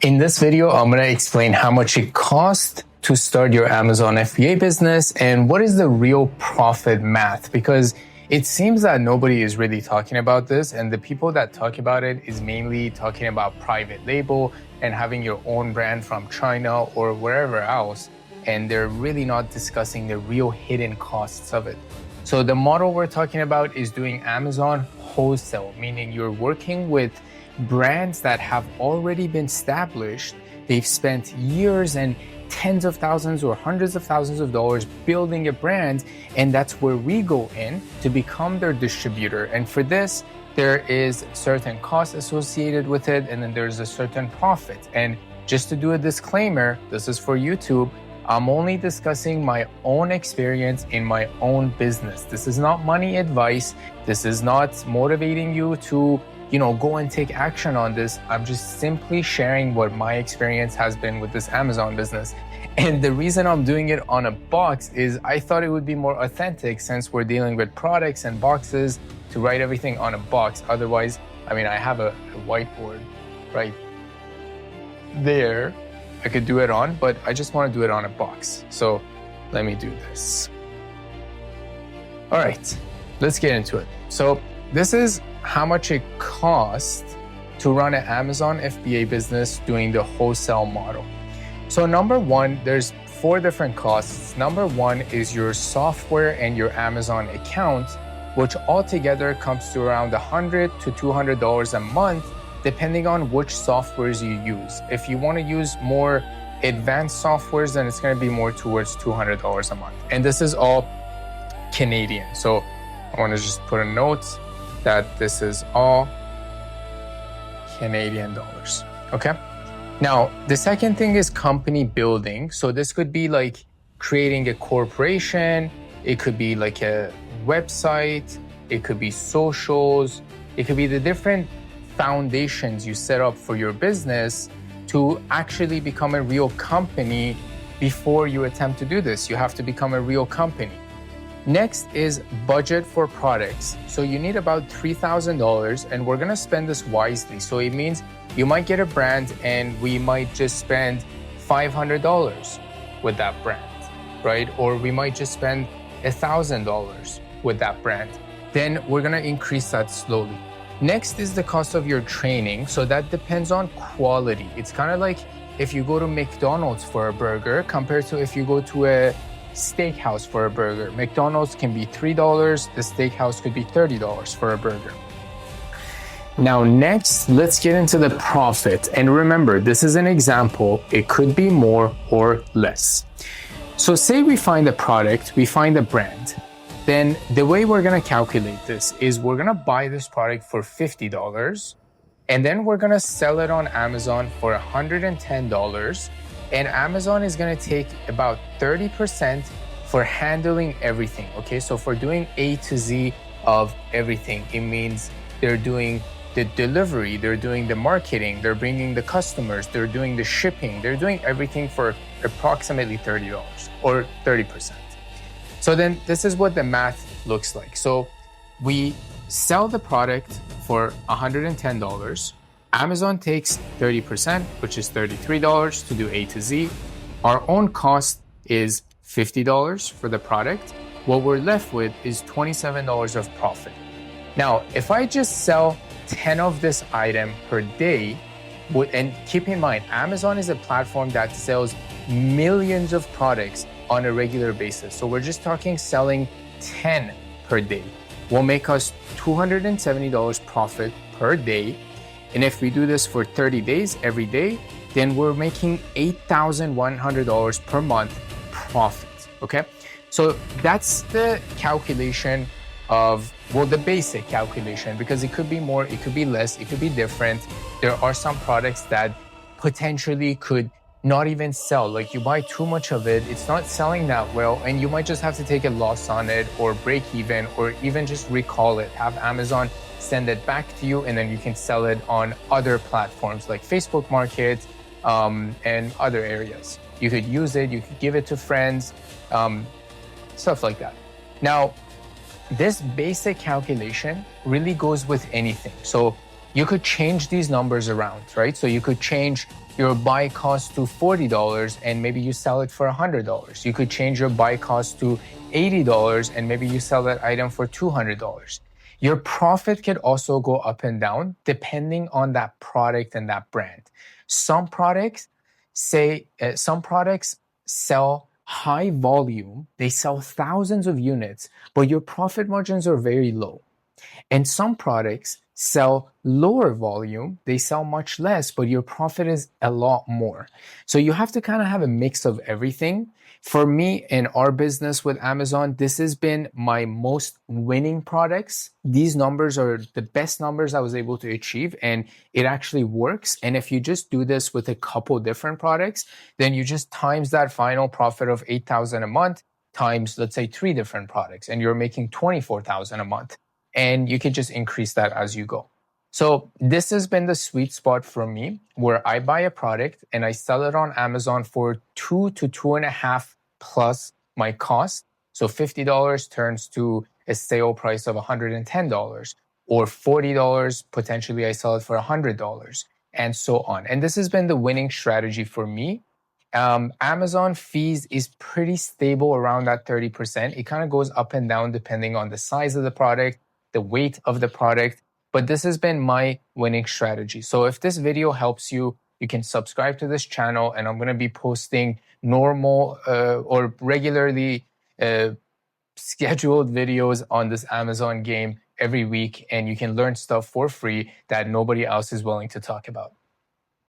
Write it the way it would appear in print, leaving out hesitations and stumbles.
In this video, I'm going to explain how much it costs to start your Amazon FBA business and what is the real profit math, because it seems that nobody is really talking about this, and the people that talk about it is mainly talking about private label and having your own brand from China or wherever else, and they're really not discussing the real hidden costs of it. So the model we're talking about is doing Amazon wholesale, meaning you're working with brands that have already been established. They've spent years and tens of thousands or hundreds of thousands of dollars building a brand, and that's where we go in to become their distributor. And for this, there is certain costs associated with it, and then there's a certain profit. And just to do a disclaimer, this is for YouTube, I'm only discussing my own experience in my own business. This is not money advice. This is not motivating you to go and take action on this. I'm just simply sharing what my experience has been with this Amazon business. And the reason I'm doing it on a box is I thought it would be more authentic, since we're dealing with products and boxes, to write everything on a box. Otherwise, I have a whiteboard right there I could do it on, but I just want to do it on a box. So let me do this. All right, let's get into it. So this is how much it costs to run an Amazon FBA business doing the wholesale model. So number one, there's 4 different costs. Number one is your software and your Amazon account, which altogether comes to around $100 to $200 a month, depending on which softwares you use. If you want to use more advanced softwares, then it's going to be more towards $200 a month. And this is all Canadian. So I want to just put a note that this is all Canadian dollars, okay? Now, the second thing is company building. So this could be like creating a corporation, it could be like a website, it could be socials, it could be the different foundations you set up for your business to actually become a real company. Before you attempt to do this, you have to become a real company. Next is budget for products. So you need about $3,000, and we're gonna spend this wisely. So it means you might get a brand and we might just spend $500 with that brand, right? Or we might just spend $1,000 with that brand. Then we're gonna increase that slowly. Next is the cost of your training. So that depends on quality. It's kind of like if you go to McDonald's for a burger compared to if you go to a steakhouse for a burger. McDonald's can be $3, the steakhouse could be $30 for a burger. Now next, let's get into the profit. And remember, this is an example. It could be more or less. So say we find a product, we find a brand. Then the way we're gonna calculate this is we're gonna buy this product for $50, and then we're gonna sell it on Amazon for $110. And Amazon is gonna take about 30% for handling everything, okay? So for doing A to Z of everything, it means they're doing the delivery, they're doing the marketing, they're bringing the customers, they're doing the shipping, they're doing everything for approximately $30 or 30%. So then this is what the math looks like. So we sell the product for $110. Amazon takes 30%, which is $33 to do A to Z. Our own cost is $50 for the product. What we're left with is $27 of profit. Now, if I just sell 10 of this item per day, and keep in mind, Amazon is a platform that sells millions of products on a regular basis. So we're just talking selling 10 per day will make us $270 profit per day. And if we do this for 30 days every day, then we're making $8,100 per month profit, okay? So that's the calculation of, the basic calculation, because it could be more, it could be less, it could be different. There are some products that potentially could not even sell. Like you buy too much of it, it's not selling that well, and you might just have to take a loss on it or break even, or even just recall it, have Amazon send it back to you, and then you can sell it on other platforms like Facebook Market and other areas. You could use it, you could give it to friends, stuff like that. Now, this basic calculation really goes with anything. So you could change these numbers around, right? So you could change your buy cost to $40 and maybe you sell it for $100. You could change your buy cost to $80 and maybe you sell that item for $200. Your profit could also go up and down depending on that product and that brand. Some products sell high volume, they sell thousands of units, but your profit margins are very low. And some products sell lower volume, they sell much less, but your profit is a lot more. So you have to kind of have a mix of everything. For me, in our business with Amazon, this has been my most winning products. These numbers are the best numbers I was able to achieve, and it actually works. And if you just do this with a couple different products, then you just times that final profit of $8,000 a month times, let's say, 3 different products, and you're making $24,000 a month. And you can just increase that as you go. So this has been the sweet spot for me, where I buy a product and I sell it on Amazon for 2 to 2.5 plus my cost. So $50 turns to a sale price of $110, or $40, potentially I sell it for $100, and so on. And this has been the winning strategy for me. Amazon fees is pretty stable around that 30%. It kind of goes up and down depending on the size of the product, the weight of the product, but this has been my winning strategy. So if this video helps you, you can subscribe to this channel, and I'm going to be posting normal or regularly scheduled videos on this Amazon game every week, and you can learn stuff for free that nobody else is willing to talk about.